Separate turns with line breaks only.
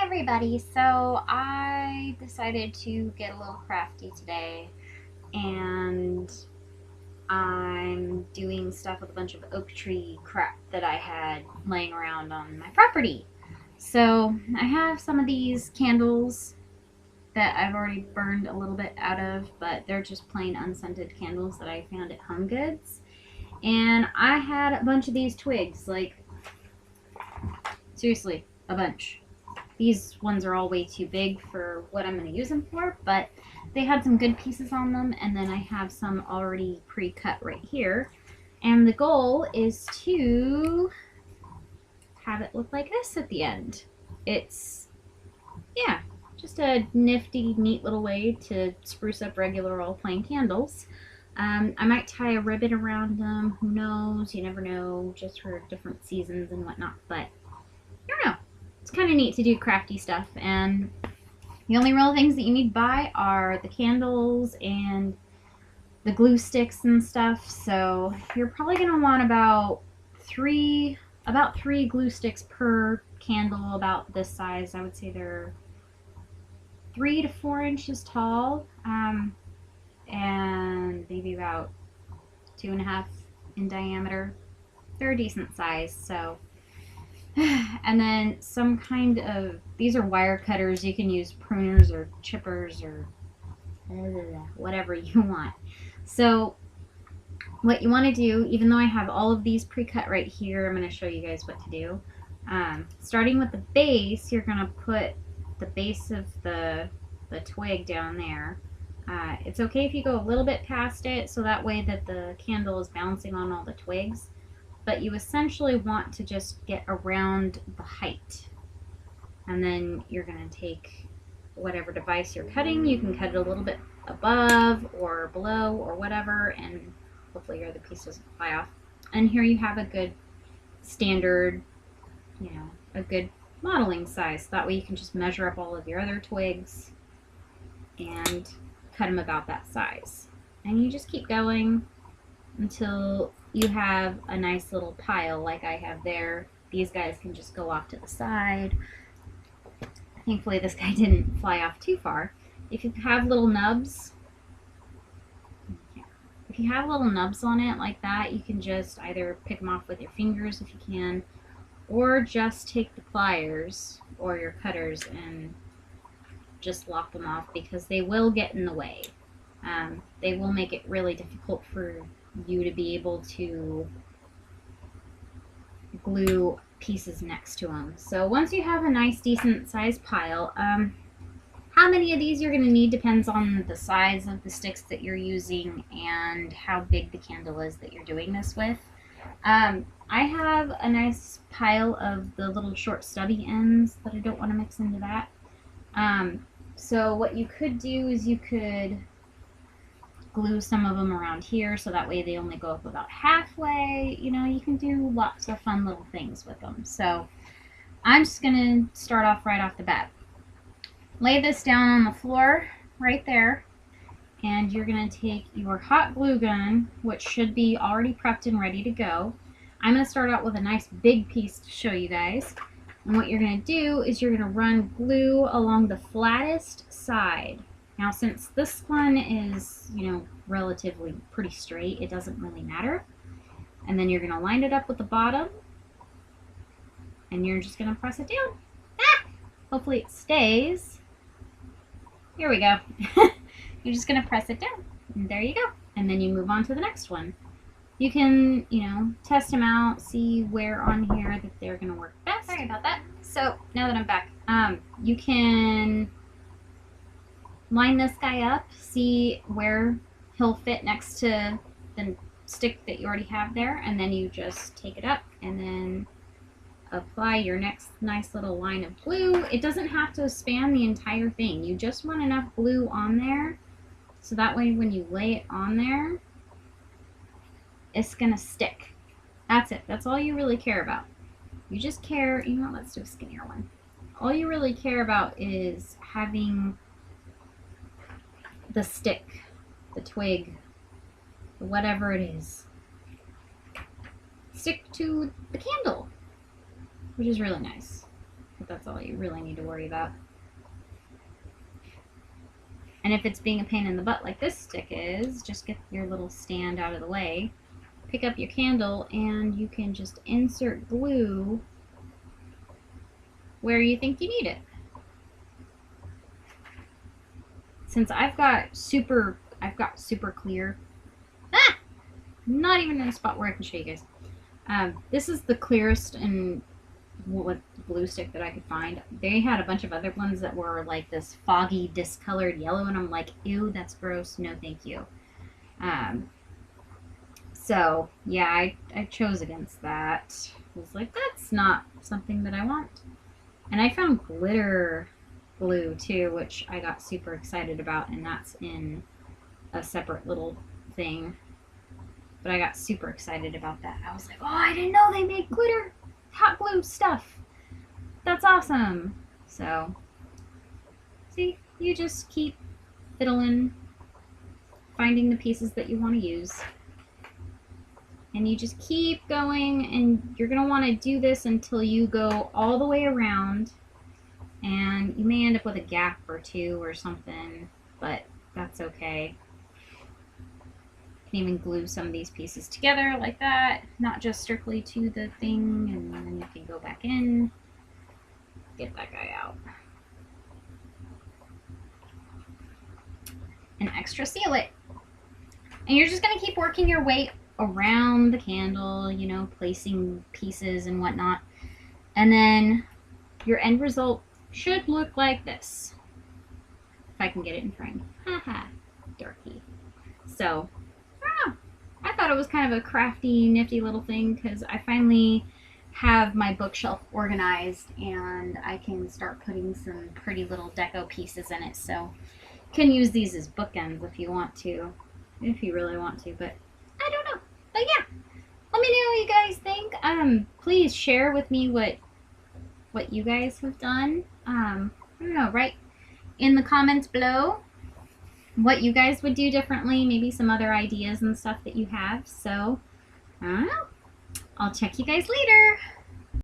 Everybody, so I decided to get a little crafty today and I'm doing stuff with a bunch of oak tree crap that I had laying around on my property. So I have some of these candles that I've already burned a little bit out of, but they're just plain unscented candles that I found at Home Goods. And I had a bunch of these twigs, like seriously, a bunch. These ones are all way too big for what I'm going to use them for, but they had some good pieces on them, and then I have some already pre-cut right here. And the goal is to have it look like this at the end. It's, yeah, just a nifty, neat little way to spruce up regular old plain candles. I might tie a ribbon around them. Who knows? You never know, just for different seasons and whatnot, but I don't know. It's kind of neat to do crafty stuff, and the only real things that you need to buy are the candles and the glue sticks and stuff. So you're probably going to want about three glue sticks per candle, about this size. I would say they're 3 to 4 inches tall, and maybe about 2.5 in diameter. They're a decent size, so. And then some kind of, these are wire cutters. You can use pruners or chippers or whatever you want. So what you want to do, even though I have all of these pre-cut right here, I'm going to show you guys what to do. Starting with the base, you're going to put the base of the twig down there. It's okay if you go a little bit past it, so that way that the candle is bouncing on all the twigs. But you essentially want to just get around the height. And then you're going to take whatever device you're cutting. You can cut it a little bit above or below or whatever, and hopefully your other piece doesn't fly off. And here you have a good standard, a good modeling size. That way you can just measure up all of your other twigs and cut them about that size. And you just keep going until you have a nice little pile like I have there. These guys can just go off to the side. Thankfully this guy didn't fly off too far. If you have little nubs, on it like that, you can just either pick them off with your fingers if you can, or just take the pliers or your cutters and just lop them off, because they will get in the way. They will make it really difficult for you to be able to glue pieces next to them. So once you have a nice decent sized pile, how many of these you're going to need depends on the size of the sticks that you're using and how big the candle is that you're doing this with. I have a nice pile of the little short stubby ends that I don't want to mix into that. So what you could do is you could glue some of them around here, so that way they only go up about halfway. You can do lots of fun little things with them. So I'm just going to start off right off the bat. Lay this down on the floor right there, and you're going to take your hot glue gun, which should be already prepped and ready to go. I'm going to start out with a nice big piece to show you guys. And what you're going to do is you're going to run glue along the flattest side. Now, since this one is, relatively pretty straight, it doesn't really matter. And then you're going to line it up with the bottom, and you're just going to press it down. Hopefully it stays. Here we go. You're just going to press it down, and there you go. And then you move on to the next one. You can, test them out, see where on here that they're going to work best. Sorry about that. So, now that I'm back, you can line this guy up, see where he'll fit next to the stick that you already have there, and then you just take it up and then apply your next nice little line of glue. It doesn't have to span the entire thing. You just want enough glue on there so that way when you lay it on there, it's gonna stick. That's it. That's all you really care about. You just care, let's do a skinnier one. All you really care about is having the stick, the twig, whatever it is, stick to the candle, which is really nice. But that's all you really need to worry about. And if it's being a pain in the butt like this stick is, just get your little stand out of the way, pick up your candle, and you can just insert glue where you think you need it. Since I've got super clear, not even in a spot where I can show you guys. This is the clearest and what glue stick that I could find. They had a bunch of other ones that were like this foggy discolored yellow, and I'm like, ew, that's gross, no thank you. So yeah, I chose against that. I was like, that's not something that I want. And I found glitter glue too, which I got super excited about, and that's in a separate little thing. But I got super excited about that. I was like, oh, I didn't know they made glitter hot glue stuff. That's awesome. So, see, you just keep fiddling, finding the pieces that you want to use. And you just keep going, and you're going to want to do this until you go all the way around. And you may end up with a gap or two or something, but that's okay. You can even glue some of these pieces together like that, not just strictly to the thing, and then you can go back in, get that guy out, and extra seal it. And you're just going to keep working your way around the candle, you know, placing pieces and whatnot, and then your end result should look like this. If I can get it in frame. Haha, darky. So, I thought it was kind of a crafty, nifty little thing, because I finally have my bookshelf organized and I can start putting some pretty little deco pieces in it. So you can use these as bookends if you want to, if you really want to, but I don't know. But yeah, let me know what you guys think. Please share with me what you guys have done. I don't know, write in the comments below what you guys would do differently, maybe some other ideas and stuff that you have. So, I don't know. I'll check you guys later.